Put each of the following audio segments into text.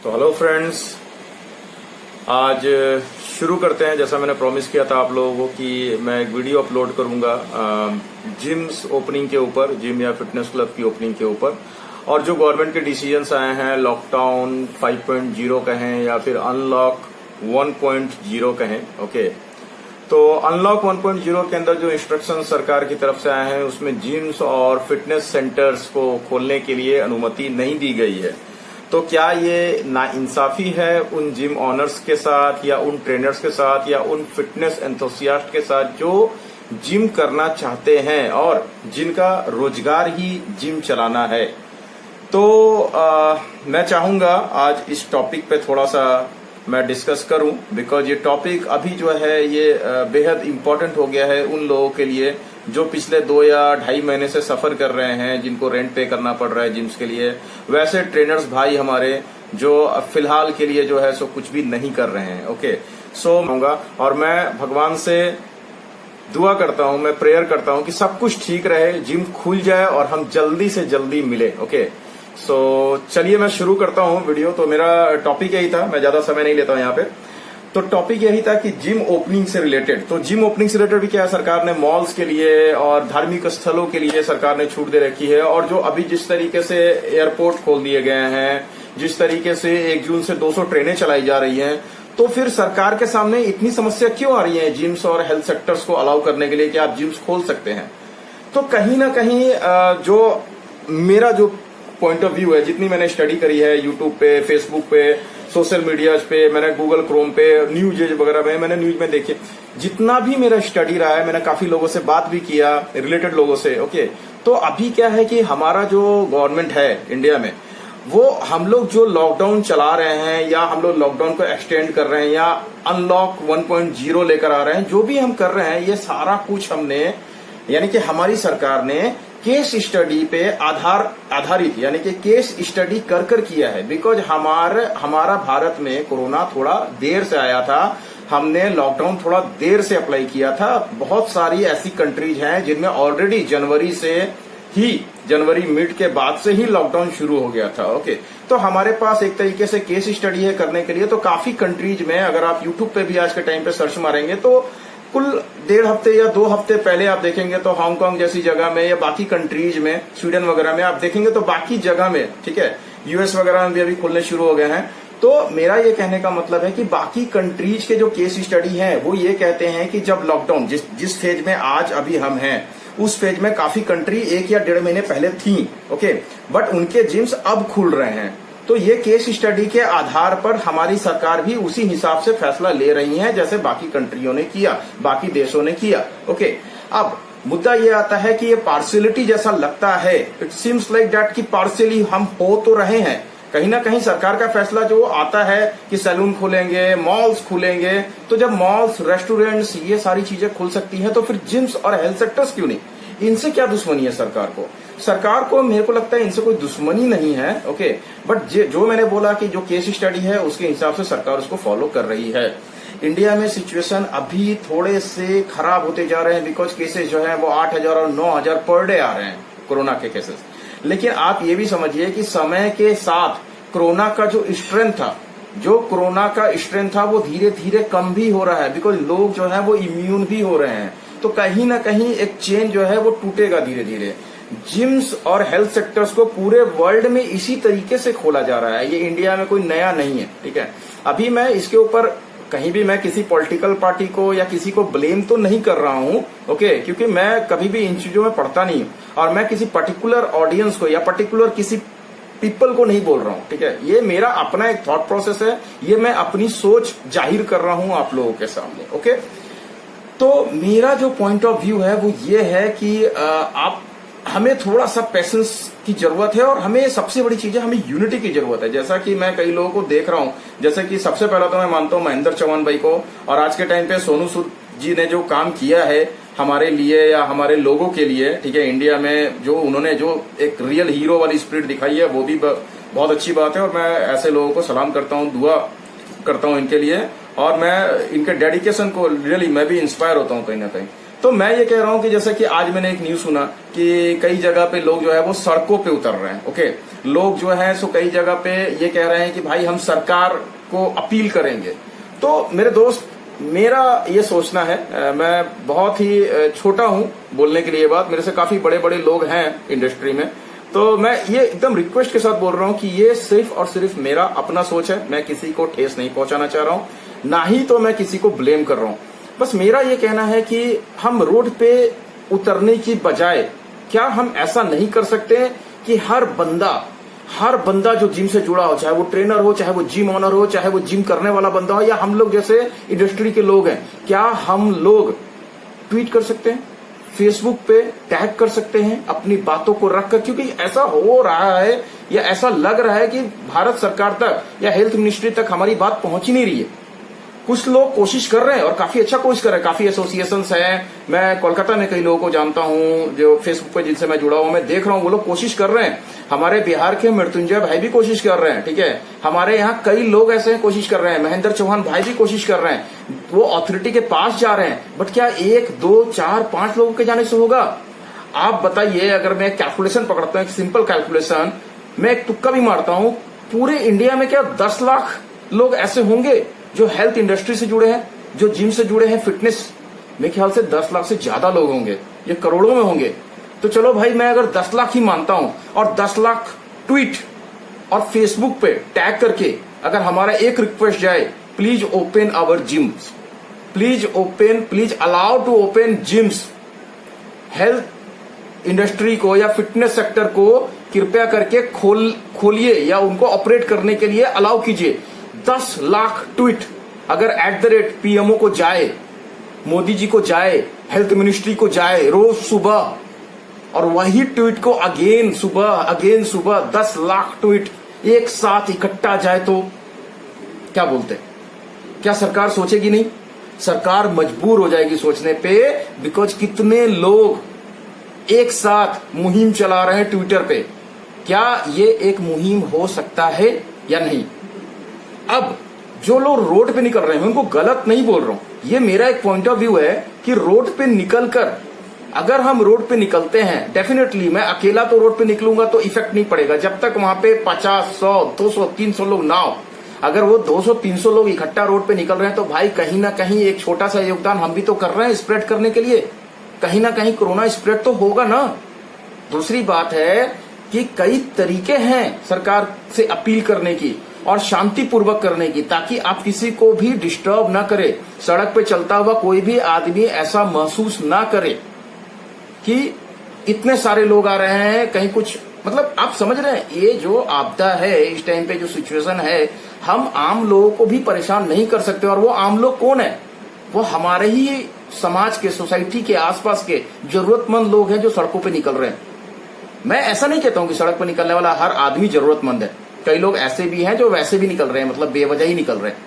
तो hello friends, आज शुरू करते हैं। जैसा मैंने प्रॉमिस किया था आप लोगों को कि मैं एक वीडियो अपलोड करूंगा जिम्स ओपनिंग के ऊपर, जिम या फिटनेस क्लब की ओपनिंग के ऊपर, और जो गवर्नमेंट के डिसीजंस आए हैं, लॉकडाउन 5.0 कहें या फिर अनलॉक 1.0 कहें। ओके, तो अनलॉक 1.0 के अंदर जो इंस्ट्रक्शन सरकार की तरफ से आए हैं उसमें जिम्स और फिटनेस सेंटर्स को खोलने के लिए अनुमति नहीं दी गई है। तो क्या ये नाइंसाफी है उन जिम ऑनर्स के साथ या उन ट्रेनर्स के साथ या उन फिटनेस एंथुसियास्ट के साथ जो जिम करना चाहते हैं और जिनका रोजगार ही जिम चलाना है? तो मैं चाहूंगा आज इस टॉपिक पे थोड़ा सा मैं डिस्कस करूं, बिकॉज ये टॉपिक अभी जो है ये बेहद इम्पोर्टेंट हो गया है उन लोगों के लिए जो पिछले 2 या 2.5 महीने से सफर कर रहे हैं, जिनको रेंट पे करना पड़ रहा है जिम्स के लिए। वैसे ट्रेनर्स भाई हमारे जो फिलहाल के लिए जो है सो कुछ भी नहीं कर रहे हैं। ओके, सो होगा और मैं भगवान से दुआ करता हूं, मैं प्रेयर करता हूं कि सब कुछ ठीक रहे, जिम खुल जाए और हम जल्दी से जल्दी मिले। ओके, सो चलिए मैं शुरू करता हूं वीडियो। तो मेरा टॉपिक यही था, मैं ज्यादा समय नहीं लेता हूं यहाँ पे। तो टॉपिक यही था कि जिम ओपनिंग से रिलेटेड, तो जिम ओपनिंग से रिलेटेड भी क्या है, सरकार ने मॉल्स के लिए और धार्मिक स्थलों के लिए सरकार ने छूट दे रखी है। और जो अभी जिस तरीके से एयरपोर्ट खोल दिए गए हैं, जिस तरीके से 1 जून से 200 ट्रेनें चलाई जा रही हैं, तो फिर सरकार के सामने इतनी समस्या क्यों आ रही है जिम्स और हेल्थ सेक्टर्स को अलाउ करने के लिए कि आप जिम्स खोल सकते हैं? तो कहीं ना कहीं जो मेरा जो पॉइंट ऑफ व्यू है, जितनी मैंने स्टडी करी है यूट्यूब पे, फेसबुक पे, सोशल मीडियाज पे, मैंने गूगल क्रोम पे, न्यूज वगैरह में मैंने न्यूज में देखे, जितना भी मेरा स्टडी रहा है, मैंने काफी लोगों से बात भी किया, रिलेटेड लोगों से। ओके, तो अभी क्या है कि हमारा जो गवर्नमेंट है इंडिया में, वो हम लोग जो लॉकडाउन चला रहे हैं या हम लोग लॉकडाउन को एक्सटेंड कर रहे हैं या अनलॉक 1.0 लेकर आ रहे हैं, जो भी हम कर रहे हैं, ये सारा कुछ हमने, यानी कि हमारी सरकार ने केस स्टडी पे आधारित यानी कि केस स्टडी कर किया है। बिकॉज हमारा भारत में कोरोना थोड़ा देर से आया था, हमने लॉकडाउन थोड़ा देर से अप्लाई किया था। बहुत सारी ऐसी कंट्रीज हैं जिनमें ऑलरेडी जनवरी मिड के बाद से ही लॉकडाउन शुरू हो गया था। ओके, तो हमारे पास एक तरीके से केस स्टडी है करने के लिए। तो काफी कंट्रीज में, अगर आप यूट्यूब पे भी आज के टाइम पे सर्च मारेंगे तो कुल 1.5 हफ्ते या 2 हफ्ते पहले आप देखेंगे तो हांगकांग जैसी जगह में या बाकी कंट्रीज में, स्वीडन वगैरह में आप देखेंगे तो बाकी जगह में, ठीक है, यूएस वगैरह में भी अभी खुलने शुरू हो गए हैं। तो मेरा ये कहने का मतलब है कि बाकी कंट्रीज के जो केस स्टडी हैं वो ये कहते हैं कि जब लॉकडाउन जिस फेज में आज अभी हम हैं, उस फेज में काफी कंट्री 1 या 1.5 महीने पहले थी। ओके, बट उनके जिम्स अब खुल रहे हैं। तो ये केस स्टडी के आधार पर हमारी सरकार भी उसी हिसाब से फैसला ले रही है जैसे बाकी कंट्रियों ने किया, बाकी देशों ने किया। ओके, अब मुद्दा ये आता है कि ये पार्शियलिटी जैसा लगता है, इट सीम्स लाइक दैट कि पार्शियली हम हो तो रहे हैं। कहीं ना कहीं सरकार का फैसला जो आता है कि सैलून खोलेंगे, मॉल्स खुलेंगे, तो जब मॉल्स, रेस्टोरेंट्स, ये सारी चीजें खुल सकती हैं तो फिर जिम्स और हेल्थ सेक्टर्स क्यों नहीं? इनसे क्या दुश्मनी है सरकार को? सरकार को, मेरे को लगता है इनसे कोई दुश्मनी नहीं है। ओके, बट जो मैंने बोला कि जो केस स्टडी है उसके हिसाब से सरकार उसको फॉलो कर रही है। इंडिया में सिचुएशन अभी थोड़े से खराब होते जा रहे हैं, बिकॉज केसेस जो है वो 8,000 और 9,000 पर डे आ रहे हैं, कोरोना के केसेस। लेकिन आप ये भी समझिए कि समय के साथ कोरोना का जो स्ट्रेंथ था वो धीरे धीरे कम भी हो रहा है, बिकॉज लोग जो है वो इम्यून भी हो रहे हैं। तो कहीं ना कहीं एक चेन जो है वो टूटेगा धीरे धीरे। जिम्स और हेल्थ सेक्टर्स को पूरे वर्ल्ड में इसी तरीके से खोला जा रहा है, ये इंडिया में कोई नया नहीं है। ठीक है, अभी मैं इसके ऊपर कहीं भी मैं किसी पॉलिटिकल पार्टी को या किसी को ब्लेम तो नहीं कर रहा हूं। ओके, क्योंकि मैं कभी भी इन चीजों में पढ़ता नहीं हूं और मैं किसी पर्टिकुलर ऑडियंस को या पर्टिकुलर किसी पीपल को नहीं बोल रहा हूं। ठीक है, ये मेरा अपना एक थॉट प्रोसेस है, ये मैं अपनी सोच जाहिर कर रहा हूं आप लोगों के सामने। ओके, तो मेरा जो पॉइंट ऑफ व्यू है वो ये है कि हमें थोड़ा सा पेशेंस की जरूरत है और हमें सबसे बड़ी चीज है, हमें यूनिटी की जरूरत है। जैसा कि मैं कई लोगों को देख रहा हूं, जैसे कि सबसे पहला तो मैं मानता हूं महेंद्र चौहान भाई को, और आज के टाइम पे सोनू सूद जी ने जो काम किया है हमारे लिए या हमारे लोगों के लिए, ठीक है, इंडिया में जो उन्होंने जो एक रियल हीरो वाली स्पिरिट दिखाई है वो भी बहुत अच्छी बात है। और मैं ऐसे लोगों को सलाम करता हूँ, दुआ करता हूँ इनके लिए, और मैं इनके डेडिकेशन को रियली मैं भी इंस्पायर होता हूँ कहीं ना कहीं। तो मैं ये कह रहा हूं कि जैसे कि आज मैंने एक न्यूज सुना कि कई जगह पे लोग जो है वो सड़कों पे उतर रहे हैं। ओके, लोग जो है सो कई जगह पे ये कह रहे हैं कि भाई हम सरकार को अपील करेंगे। तो मेरे दोस्त, मेरा ये सोचना है, मैं बहुत ही छोटा हूं बोलने के लिए ये बात, मेरे से काफी बड़े बड़े लोग हैं इंडस्ट्री में, तो मैं ये एकदम रिक्वेस्ट के साथ बोल रहा हूं कि ये सिर्फ और सिर्फ मेरा अपना सोच है। मैं किसी को ठेस नहीं पहुंचाना चाह रहा हूं, ना ही तो मैं किसी को ब्लेम कर रहा हूं। बस मेरा ये कहना है कि हम रोड पे उतरने की बजाय क्या हम ऐसा नहीं कर सकते कि हर बंदा जो जिम से जुड़ा हो, चाहे वो ट्रेनर हो, चाहे वो जिम ओनर हो, चाहे वो जिम करने वाला बंदा हो, या हम लोग जैसे इंडस्ट्री के लोग हैं, क्या हम लोग ट्वीट कर सकते हैं, फेसबुक पे टैग कर सकते हैं अपनी बातों को रखकर? क्योंकि ऐसा हो रहा है या ऐसा लग रहा है कि भारत सरकार तक या हेल्थ मिनिस्ट्री तक हमारी बात पहुंच ही नहीं रही है। कुछ लोग कोशिश कर रहे हैं और काफी अच्छा कोशिश कर रहे हैं, काफी एसोसिएशंस हैं। मैं कोलकाता में कई लोगों को जानता हूं जो फेसबुक पे जिनसे मैं जुड़ा हूं, मैं देख रहा हूं वो लोग कोशिश कर रहे हैं। हमारे बिहार के मृत्युंजय भाई भी कोशिश कर रहे हैं, ठीक है। हमारे यहाँ कई लोग ऐसे हैं कोशिश कर रहे हैं, महेंद्र चौहान भाई भी कोशिश कर रहे हैं, वो अथॉरिटी के पास जा रहे हैं। बट क्या 1, 2, 4, 5 लोगों के जाने से होगा? आप बताइए। अगर मैं कैलकुलेशन पकड़ता हूँ, एक सिंपल कैलकुलेशन, मैं एक तुक्का भी मारता हूँ, पूरे इंडिया में क्या 10 लाख लोग ऐसे होंगे जो हेल्थ इंडस्ट्री से जुड़े हैं, जो जिम से जुड़े हैं, फिटनेस? मेरे ख्याल से 10 लाख से ज्यादा लोग होंगे, ये करोड़ों में होंगे। तो चलो भाई, मैं अगर 10 लाख ही मानता हूं और 10 लाख ट्वीट और फेसबुक पे टैग करके अगर हमारा एक रिक्वेस्ट जाए, please open our gyms, please allow to open gyms, health industry को या फिटनेस सेक्टर को कृपया करके खोलिए या उनको ऑपरेट करने के लिए अलाउ कीजिए। 10 लाख ट्वीट अगर @PMO को जाए, मोदी जी को जाए, हेल्थ मिनिस्ट्री को जाए रोज सुबह, और वही ट्वीट को अगेन सुबह 10 लाख ट्वीट एक साथ इकट्ठा जाए, तो क्या बोलते? क्या सरकार सोचेगी नहीं? सरकार मजबूर हो जाएगी सोचने पे, बिकॉज कितने लोग एक साथ मुहिम चला रहे हैं ट्विटर पे। क्या ये एक मुहिम हो सकता है या नहीं? अब जो लोग रोड पे निकल रहे हैं, उनको गलत नहीं बोल रहा हूं, ये मेरा एक पॉइंट ऑफ व्यू है कि रोड पे निकलकर अगर हम रोड पे निकलते हैं, डेफिनेटली मैं अकेला तो रोड पे निकलूंगा तो इफेक्ट नहीं पड़ेगा जब तक वहां पे 50, 100, 200, 300 लोग ना हो। अगर वो 200, 300 लोग इकट्ठा रोड पे निकल रहे हैं तो भाई कहीं ना कहीं एक छोटा सा योगदान हम भी तो कर रहे हैं स्प्रेड करने के लिए। कहीं ना कहीं कोरोना स्प्रेड तो होगा ना। दूसरी बात है कि कई तरीके हैं सरकार से अपील करने की और शांतिपूर्वक करने की, ताकि आप किसी को भी डिस्टर्ब ना करे। सड़क पे चलता हुआ कोई भी आदमी ऐसा महसूस ना करे कि इतने सारे लोग आ रहे हैं, कहीं कुछ, मतलब आप समझ रहे हैं, ये जो आपदा है इस टाइम पे, जो सिचुएशन है, हम आम लोगों को भी परेशान नहीं कर सकते। और वो आम लोग कौन है? वो हमारे ही समाज के, सोसाइटी के आसपास के जरूरतमंद लोग हैं जो सड़कों पे निकल रहे हैं। मैं ऐसा नहीं कहता हूं कि सड़क पर निकलने वाला हर आदमी जरूरतमंद है, कई लोग ऐसे भी हैं जो वैसे भी निकल रहे हैं, मतलब बेवजह ही निकल रहे हैं।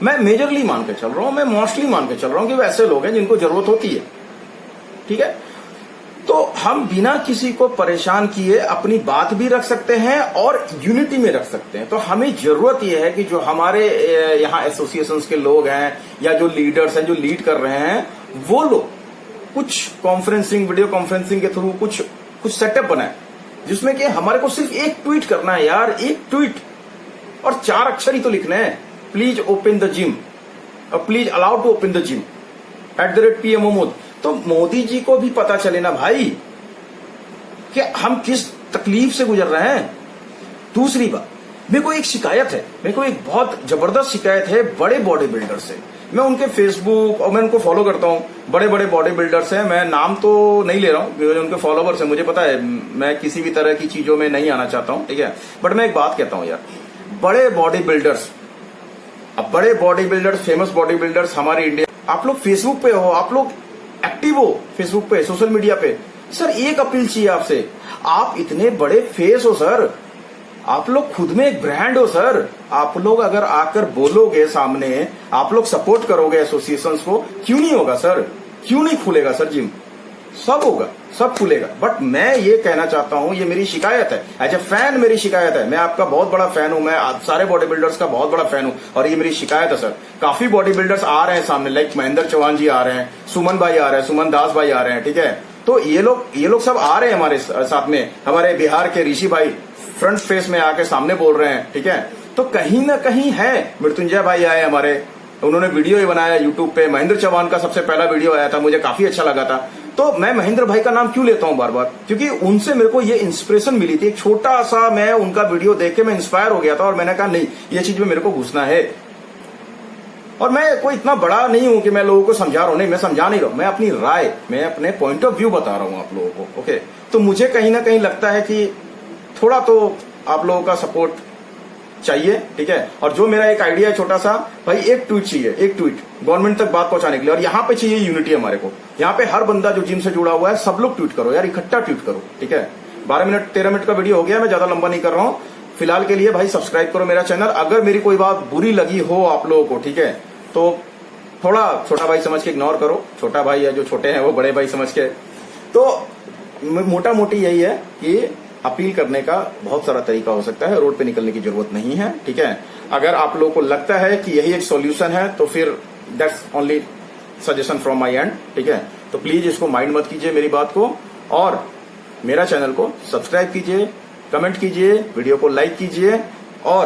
मैं मेजरली मान के चल रहा हूं, मैं मोस्टली मान के चल रहा हूं कि वो ऐसे लोग हैं जिनको जरूरत होती है, ठीक है। तो हम बिना किसी को परेशान किए अपनी बात भी रख सकते हैं और यूनिटी में रख सकते हैं। तो हमें जरूरत यह है कि जो हमारे यहाँ एसोसिएशंस के लोग हैं या जो लीडर्स हैं, जो लीड कर रहे हैं, वो लोग कुछ कॉन्फ्रेंसिंग, वीडियो कॉन्फ्रेंसिंग के थ्रू कुछ सेटअप बनाए जिसमें कि हमारे को सिर्फ एक ट्वीट करना है यार, एक ट्वीट, और 4 अक्षर ही तो लिखने हैं, प्लीज ओपन द जिम और please allow to open the gym @PMO Modi. तो मोदी जी को भी पता चले ना भाई कि हम किस तकलीफ से गुजर रहे हैं। दूसरी बात, मेरे को एक शिकायत है, मेरे को एक बहुत जबरदस्त शिकायत है बड़े बॉडी बिल्डर से। मैं उनके फेसबुक और मैं उनको फॉलो करता हूँ, बड़े बड़े बॉडी बिल्डर्स हैं, मैं नाम तो नहीं ले रहा हूँ, उनके फॉलोवर्स हैं, मुझे पता है मैं किसी भी तरह की चीजों में नहीं आना चाहता हूँ, ठीक है। बट मैं एक बात कहता हूँ यार, बड़े बॉडी बिल्डर्स, अब बड़े body builders, famous body builders हमारे इंडिया, आप लोग फेसबुक पे हो, आप लोग एक्टिव हो फेसबुक पे, सोशल मीडिया पे, सर एक अपील चाहिए आपसे, आप इतने बड़े फेस हो सर, आप लोग खुद में एक ब्रांड हो सर, आप लोग अगर आकर बोलोगे सामने, आप लोग सपोर्ट करोगे एसोसिएशंस को, क्यों नहीं होगा सर, क्यों नहीं खुलेगा सर जिम? सब होगा, सब खुलेगा। बट मैं ये कहना चाहता हूं, ये मेरी शिकायत है, एज ए फैन मेरी शिकायत है। मैं आपका बहुत बड़ा फैन हूं, मैं सारे बॉडी बिल्डर्स का बहुत बड़ा फैन हूं, और ये मेरी शिकायत है सर। काफी बॉडी बिल्डर्स आ रहे हैं सामने, लाइक महेंद्र चौहान जी आ रहे हैं, सुमन भाई आ रहे हैं, सुमन दास भाई आ रहे हैं, ठीक है। तो ये लोग सब आ रहे हैं हमारे साथ में। हमारे बिहार के ऋषि भाई फ्रंट फेस में आके सामने बोल रहे हैं, ठीक है। तो कहीं ना कहीं है। मृत्युंजय भाई आए हमारे, उन्होंने वीडियो ही बनाया यूट्यूब पे। महेंद्र चौहान का सबसे पहला वीडियो आया था, मुझे काफी अच्छा लगा था। तो मैं महेंद्र भाई का नाम क्यों लेता हूं बार बार, क्योंकि उनसे मेरे को ये इंस्पिरेशन मिली थी। एक छोटा सा मैं उनका वीडियो देख के मैं इंस्पायर हो गया था, और मैंने कहा नहीं, ये चीज में मेरे को घुसना है। और मैं कोई इतना बड़ा नहीं हूं कि मैं लोगों को समझा रहा हूं, नहीं, मैं समझा नहीं रहा हूं, मैं अपनी राय, मैं अपने पॉइंट ऑफ व्यू बता रहा हूं आप लोगों को, ओके। तो मुझे कहीं ना कहीं लगता है कि थोड़ा तो आप लोगों का सपोर्ट चाहिए, ठीक है। और जो मेरा एक आइडिया है छोटा सा, भाई एक ट्वीट चाहिए, एक ट्वीट गवर्नमेंट तक बात पहुंचाने के लिए। और यहाँ पे चाहिए यूनिटी हमारे को। यहाँ पे हर बंदा जो जिम से जुड़ा हुआ है, सब लोग ट्वीट करो यार, इकट्ठा ट्वीट करो, ठीक है। 12 मिनट 13 मिनट का वीडियो हो गया, मैं ज्यादा लंबा नहीं कर रहा हूँ फिलहाल के लिए। भाई सब्सक्राइब करो मेरा चैनल। अगर मेरी कोई बात बुरी लगी हो आप लोगों को, ठीक है, तो थोड़ा छोटा भाई समझ के इग्नोर करो। छोटा भाई है, जो छोटे हैं वो बड़े भाई समझ के। तो मोटा मोटी यही है कि अपील करने का बहुत सारा तरीका हो सकता है, रोड पे निकलने की जरूरत नहीं है, ठीक है। अगर आप लोगों को लगता है कि यही एक सॉल्यूशन है, तो फिर that's only suggestion from my and, ठीक है। तो प्लीज इसको माइंड मत कीजिए मेरी बात को, और मेरा चैनल को सब्सक्राइब कीजिए, कमेंट कीजिए, वीडियो को लाइक कीजिए, और